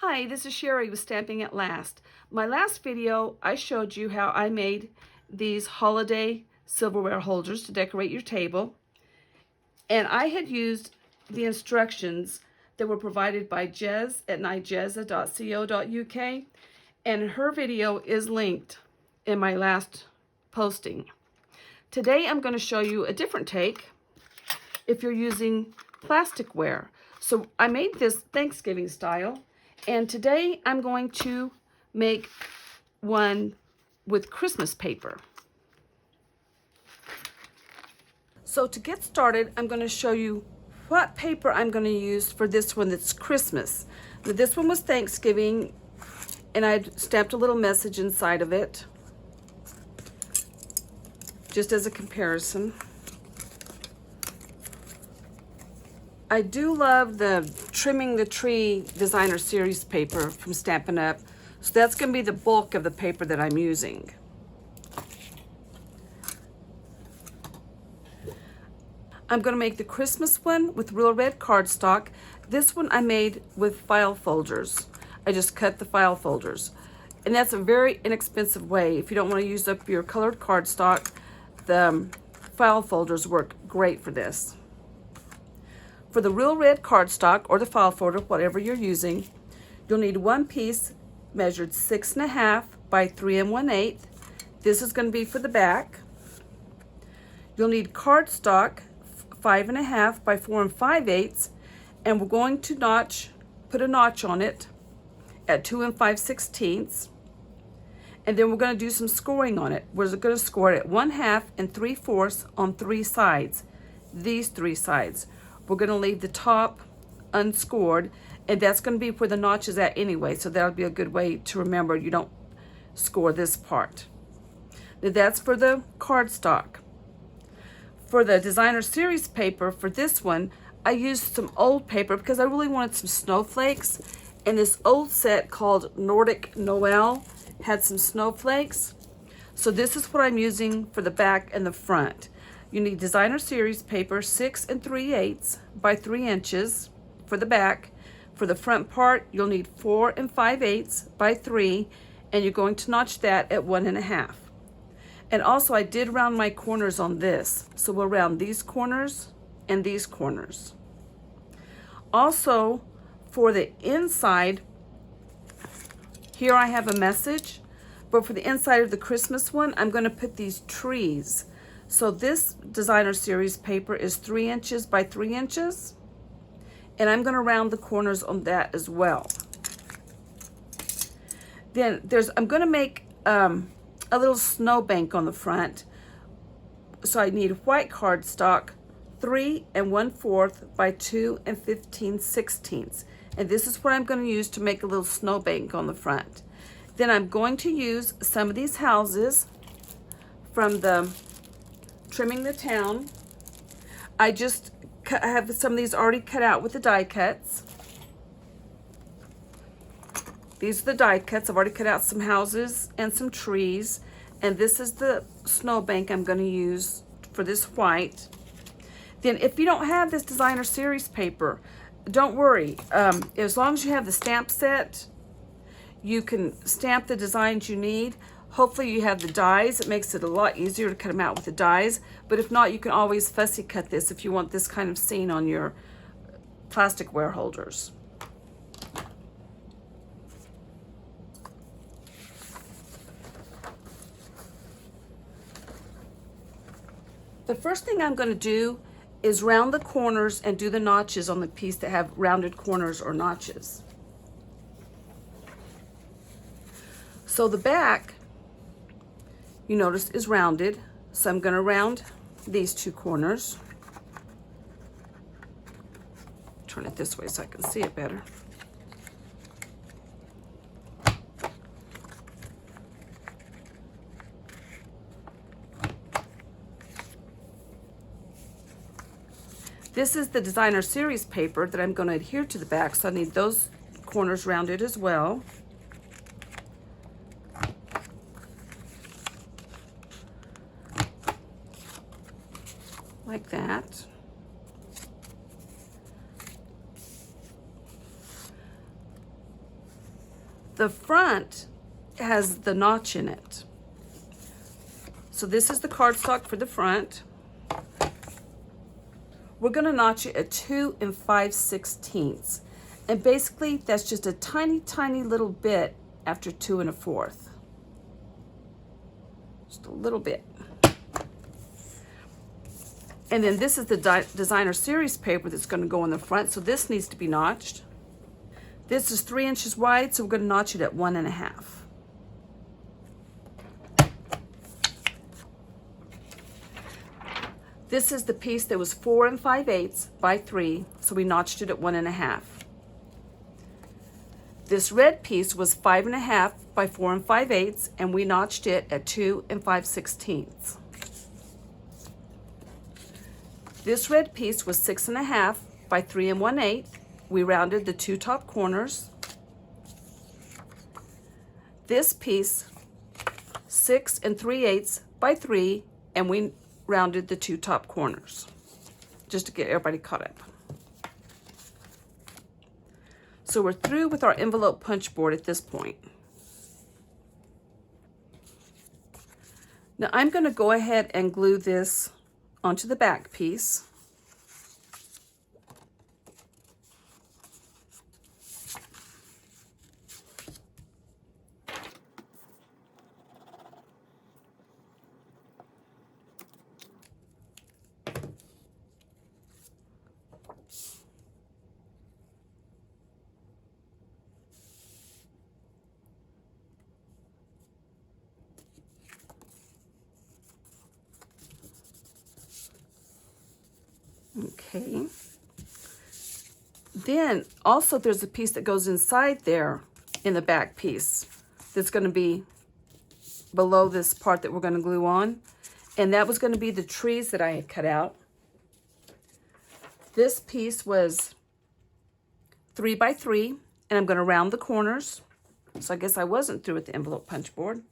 Hi, this is Sherry with Stamping at Last. My last video, I showed you how I made these holiday silverware holders to decorate your table. And I had used the instructions that were provided by Jez at nigeza.co.uk. And her video is linked in my last posting. Today I'm going to show you a different take if you're using plasticware. So I made this Thanksgiving style. And today I'm going to make one with Christmas paper. So to get started, I'm going to show you what paper I'm going to use for this one that's Christmas. Now, this one was Thanksgiving, and I stamped a little message inside of it, just as a comparison. I do love the Trimming the Tree Designer Series paper from Stampin' Up. So that's going to be the bulk of the paper that I'm using. I'm going to make the Christmas one with real red cardstock. This one I made with file folders. I just cut the file folders. And that's a very inexpensive way. If you don't want to use up your colored cardstock, the file folders work great for this. For the real red cardstock or the file folder, whatever you're using, you'll need one piece measured 6.5 by 3 1/8. This is going to be for the back. You'll need cardstock 5.5 by 4 5/8, and we're going to put a notch on it at 2 5/16. And then we're going to do some scoring on it. We're going to score it at 1/2 and 3/4 on 3 sides. These 3 sides. We're going to leave the top unscored, and that's going to be where the notch is at anyway, so that'll be a good way to remember you don't score this part. Now that's for the cardstock. For the Designer Series paper, for this one, I used some old paper because I really wanted some snowflakes, and this old set called Nordic Noel had some snowflakes. So this is what I'm using for the back and the front. You need Designer Series paper 6 3/8 by 3 inches for the back. For the front part, you'll need 4 5/8 by 3, and you're going to notch that at 1 1/2. And also I did round my corners on this. So we'll round these corners and these corners. Also, for the inside, here I have a message, but for the inside of the Christmas one, I'm going to put these trees. So this Designer Series paper is 3 inches by 3 inches, and I'm going to round the corners on that as well. Then I'm going to make a little snowbank on the front. So I need white cardstock 3 1/4 by 2 15/16. And this is what I'm going to use to make a little snowbank on the front. Then I'm going to use some of these houses from the Trimming the Town. I have some of these already cut out with the die cuts. These are the die cuts. I've already cut out some houses and some trees. And this is the snowbank I'm going to use for this white. Then if you don't have this Designer Series paper, don't worry. As long as you have the stamp set, you can stamp the designs you need. Hopefully you have the dies. It makes it a lot easier to cut them out with the dies. But if not, you can always fussy cut this if you want this kind of scene on your plasticware holders. The first thing I'm going to do is round the corners and do the notches on the piece that have rounded corners or notches. So the back, you notice, is rounded. So I'm going to round these 2 corners. Turn it this way so I can see it better. This is the Designer Series paper that I'm going to adhere to the back, so I need those corners rounded as well. Like that. the front has the notch in it. So this is the cardstock for the front. We're gonna notch it at 2 5/16. And basically that's just a tiny, tiny little bit after 2 1/4. Just a little bit. And then this is the designer series paper that's gonna go in the front. So this needs to be notched. This is 3 inches wide, so we're gonna notch it at 1 1/2. This is the piece that was 4 5/8 by 3, so we notched it at 1 1/2. This red piece was 5 1/2 by 4 5/8, and we notched it at 2 5/16. This red piece was 6 1/2 by 3 1/8. We rounded the 2 top corners. This piece, 6 3/8 by 3, and we rounded the 2 top corners, just to get everybody caught up. So we're through with our envelope punch board at this point. Now I'm going to go ahead and glue this onto the back piece. Okay. Then also there's a piece that goes inside there in the back piece that's going to be below this part that we're going to glue on. And that was going to be the trees that I had cut out. This piece was 3 by 3, and I'm going to round the corners. So I guess I wasn't through with the envelope punch board.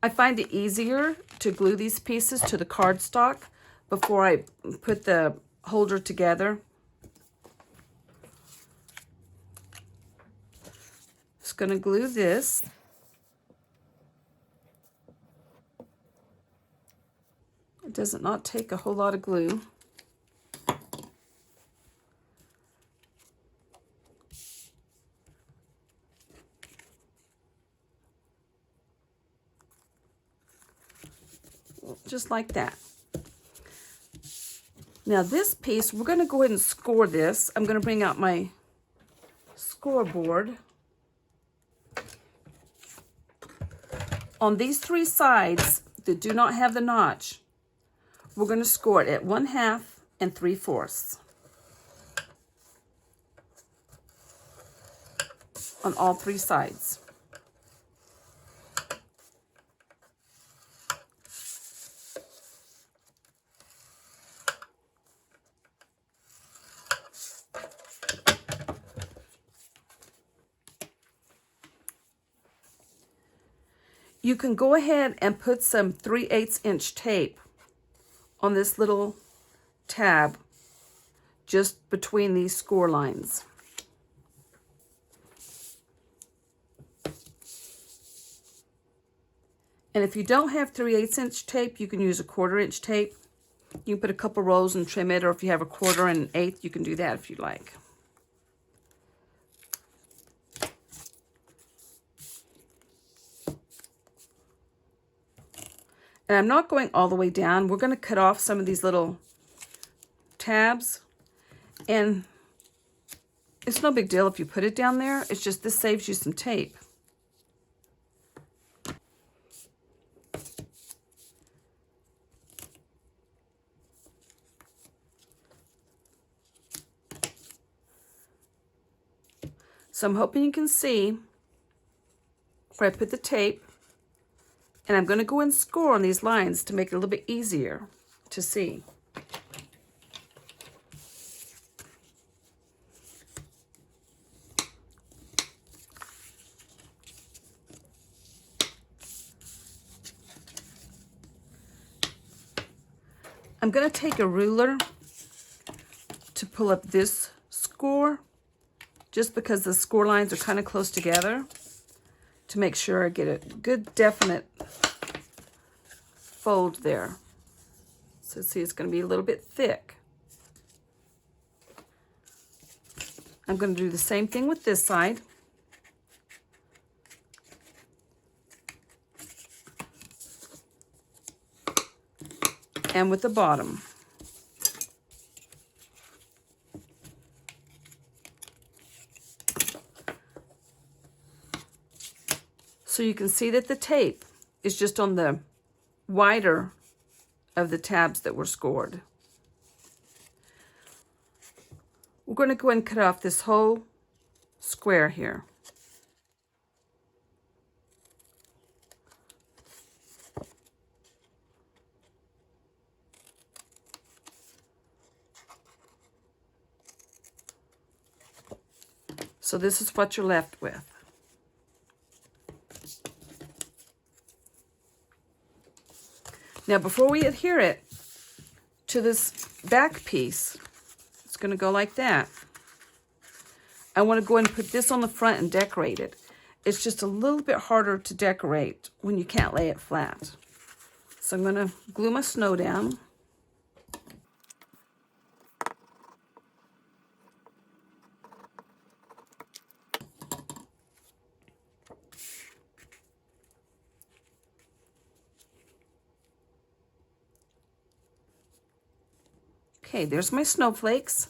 I find it easier to glue these pieces to the cardstock before I put the holder together. Just going to glue this. It does not take a whole lot of glue. Just like that. Now this piece, we're going to go ahead and score this. I'm going to bring out my scoreboard. On these 3 sides that do not have the notch, we're going to score it at 1/2 and 3/4 on all 3 sides. You can go ahead and put some 3/8 inch tape on this little tab just between these score lines. And if you don't have 3/8 inch tape, you can use a 1/4 inch tape. You can put a couple rolls and trim it, or if you have a 1/4 and an 1/8, you can do that if you like. And I'm not going all the way down. We're going to cut off some of these little tabs. And it's no big deal if you put it down there. It's just this saves you some tape. So I'm hoping you can see where I put the tape. And I'm going to go and score on these lines to make it a little bit easier to see. I'm going to take a ruler to pull up this score, just because the score lines are kind of close together, to make sure I get a good definite fold there. So see, it's going to be a little bit thick. I'm going to do the same thing with this side. And with the bottom. So you can see that the tape is just on the wider of the tabs that were scored. We're going to go ahead and cut off this whole square here. So this is what you're left with. Now before we adhere it to this back piece, it's going to go like that. I want to go ahead and put this on the front and decorate it. It's just a little bit harder to decorate when you can't lay it flat. So I'm going to glue my snow down. Okay, there's my snowflakes.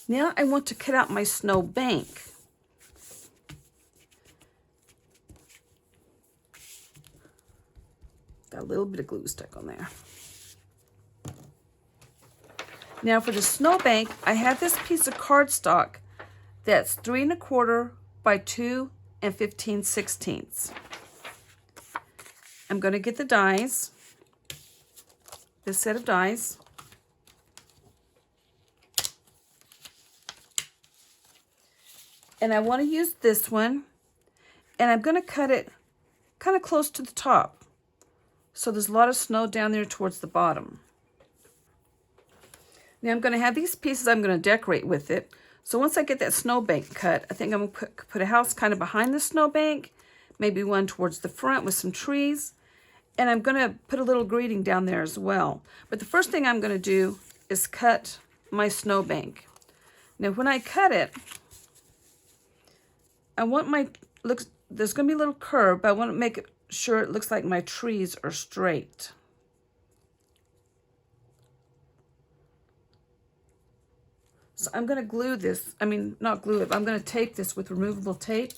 Now I want to cut out my snow bank. Got a little bit of glue stuck on there. Now for the snow bank, I have this piece of cardstock that's 3 1/4 by 2 15/16. I'm going to get the dies, this set of dies. And I want to use this one, and I'm going to cut it kind of close to the top. So there's a lot of snow down there towards the bottom. Now I'm going to have these pieces I'm going to decorate with it. So once I get that snowbank cut, I think I'm going to put a house kind of behind the snowbank, maybe one towards the front with some trees. And I'm going to put a little greeting down there as well. But the first thing I'm going to do is cut my snowbank. Now when I cut it, I want there's going to be a little curve, but I want to make sure it looks like my trees are straight. So I'm going to glue this, not glue it, but I'm going to tape this with removable tape.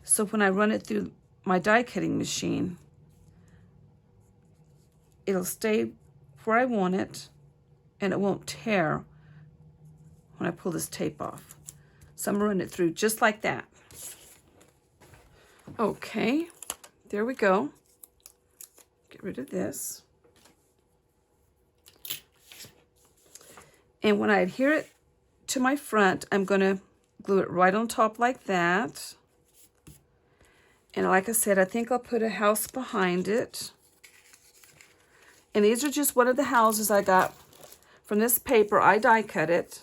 So when I run it through my die cutting machine, it'll stay where I want it, and it won't tear when I pull this tape off. So I'm running it through just like that. Okay, there we go. Get rid of this. And when I adhere it to my front, I'm going to glue it right on top like that. And like I said, I think I'll put a house behind it. And these are just one of the houses I got from this paper. I die cut it.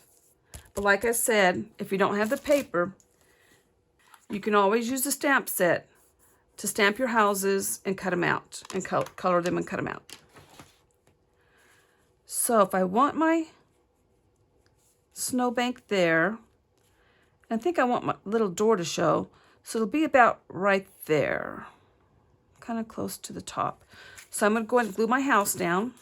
But like I said, if you don't have the paper, you can always use a stamp set to stamp your houses and cut them out, and color them and cut them out. So if I want my snowbank there, I think I want my little door to show, so it'll be about right there, kind of close to the top. So I'm going to go ahead and glue my house down.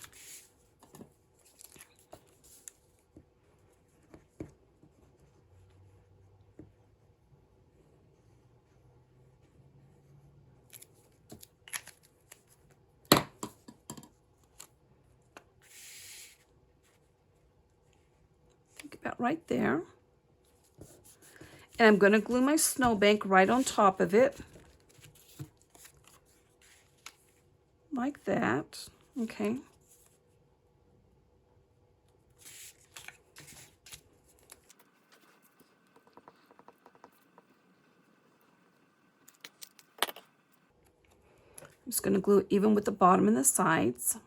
About right there. And I'm going to glue my snowbank right on top of it. Like that. Okay. I'm just going to glue it even with the bottom and the sides.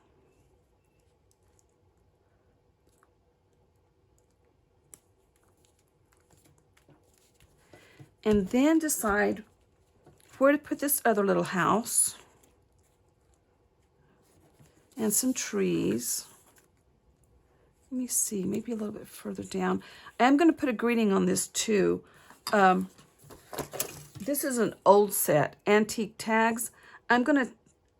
And then decide where to put this other little house. And some trees. Let me see, maybe a little bit further down. I am going to put a greeting on this too. This is an old set, antique tags. I'm going to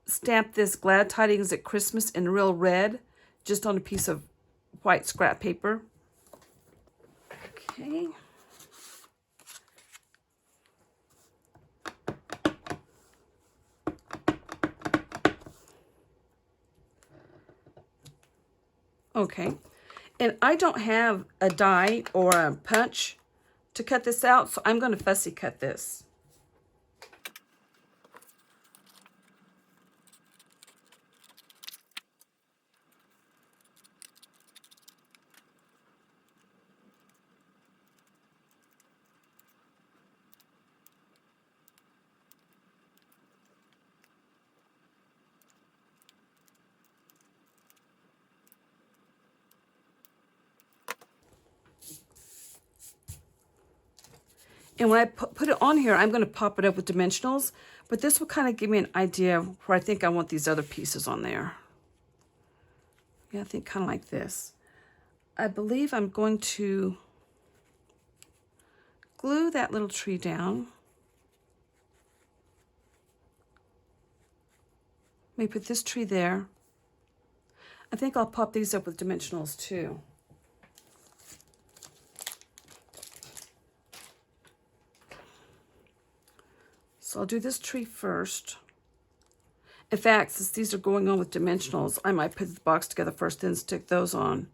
stamp this Glad Tidings at Christmas in real red, just on a piece of white scrap paper. Okay. Okay. And I don't have a die or a punch to cut this out, so I'm going to fussy cut this. And when I put it on here, I'm going to pop it up with dimensionals, but this will kind of give me an idea of where I think I want these other pieces on there. Yeah, I think kind of like this. I believe I'm going to glue that little tree down. Maybe put this tree there. I think I'll pop these up with dimensionals too. So I'll do this tree first. In fact, since these are going on with dimensionals, I might put the box together first, then stick those on.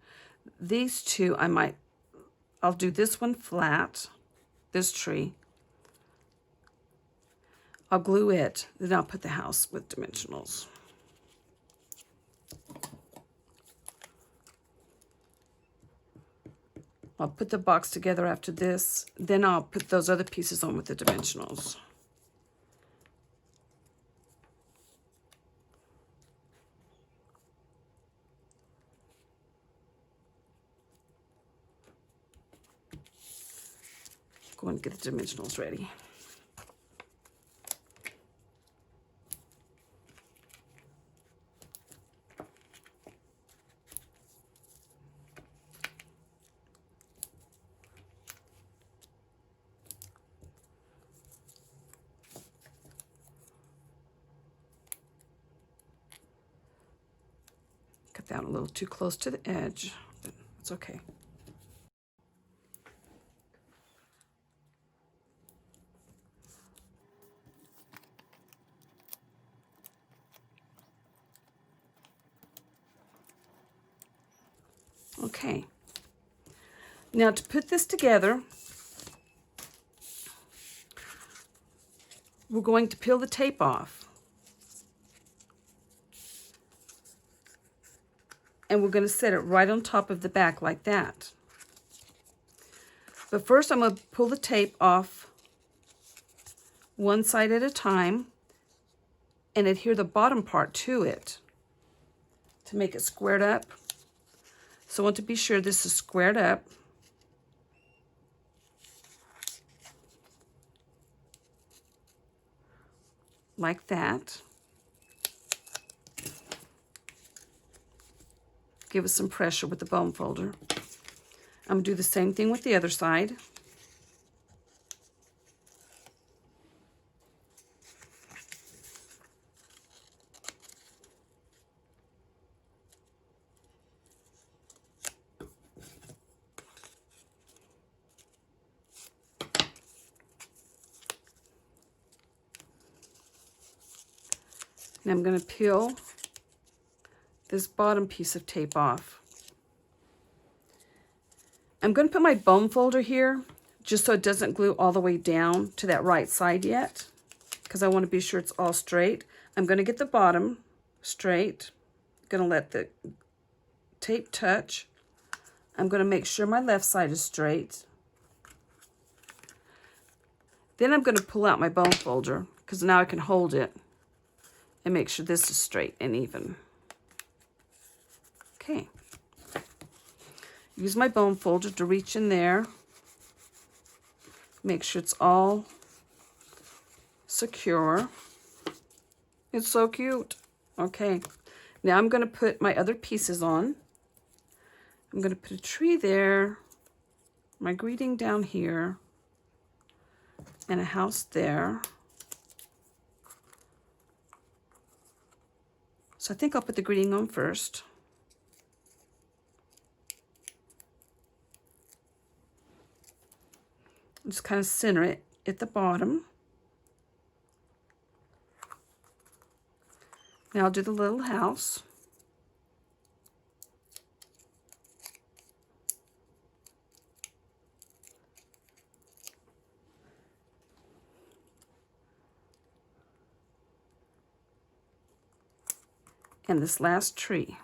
These two, I'll do this one flat, this tree. I'll glue it, then I'll put the house with dimensionals. I'll put the box together after this, then I'll put those other pieces on with the dimensionals. Go and get the dimensionals ready. Cut that a little too close to the edge, but it's okay. Okay, now to put this together, we're going to peel the tape off. And we're going to set it right on top of the back like that. But first I'm going to pull the tape off one side at a time and adhere the bottom part to it to make it squared up. So I want to be sure this is squared up. Like that. Give it some pressure with the bone folder. I'm going to do the same thing with the other side. And I'm going to peel this bottom piece of tape off. I'm going to put my bone folder here just so it doesn't glue all the way down to that right side yet, because I want to be sure it's all straight. I'm going to get the bottom straight. I'm going to let the tape touch. I'm going to make sure my left side is straight. Then I'm going to pull out my bone folder because now I can hold it and make sure this is straight and even. Okay. Use my bone folder to reach in there, Make sure it's all secure. It's so cute. Okay, now I'm going to put my other pieces on. I'm going to put a tree there, my greeting down here, and a house there. So I think I'll put the greeting on first. Just kind of center it at the bottom. Now I'll do the little house. And this last tree.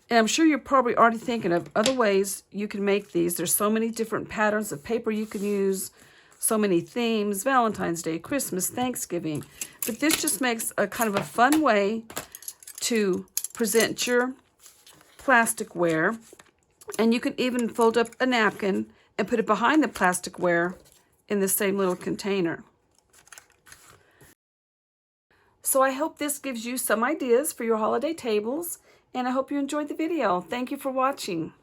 And I'm sure you're probably already thinking of other ways you can make these. There's so many different patterns of paper you can use, so many themes, Valentine's Day, Christmas, Thanksgiving. But this just makes a kind of a fun way to present your plasticware. And you can even fold up a napkin and put it behind the plasticware in the same little container. So I hope this gives you some ideas for your holiday tables, and I hope you enjoyed the video. Thank you for watching.